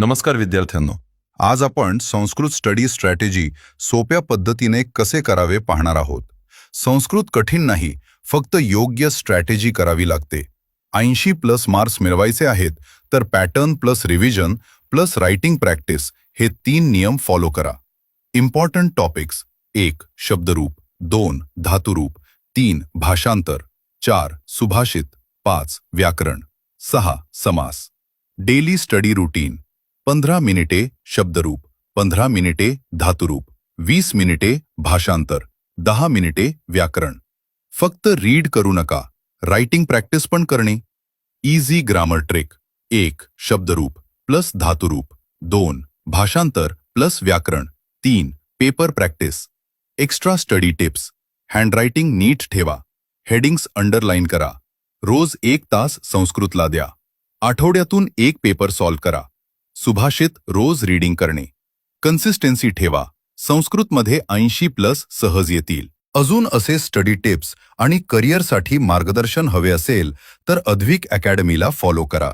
नमस्कार विद्यार्थ्यांनो. आज आपण संस्कृत स्टडी स्ट्रॅटेजी सोप्या पद्धतीने कसे करावे पाहणार आहोत. संस्कृत कठीण नाही, फक्त योग्य स्ट्रॅटेजी करावी लागते. 80+ मार्क्स मिळवायचे आहेत तर pattern plus revision plus writing practice हे 3 नियम फॉलो करा. Important topics: 1. शब्दरूप, 2. धातुरूप, 3. भाषांतर, 4. सुभाषित, 5. व्याकरण, 6. समास. डेली स्टडी रूटीन: 15 मिनिटे शब्दरूप, 15 मिनिटे धातुरूप, 20 मिनिटे भाषांतर, 10 मिनिटे व्याकरण. फक्त रीड करू नका, रायटिंग प्रॅक्टिस पण करणे. Easy grammar trick: 1. शब्दरूप प्लस धातुरूप, 2. भाषांतर प्लस व्याकरण, 3. Paper practice. Extra study tips: handwriting नीट ठेवा, हेडिंग्स अंडरलाईन करा, रोज 1 तास संस्कृतला द्या, आठवड्यातून 1 पेपर सॉल्व करा. सुभाषित रोज रीडिंग करणे. कन्सिस्टन्सी ठेवा, संस्कृतमध्ये 80+ सहज येतील. अजून असे स्टडी टिप्स आणि करिअरसाठी मार्गदर्शन हवे असेल तर अद्विक अकॅडमीला फॉलो करा.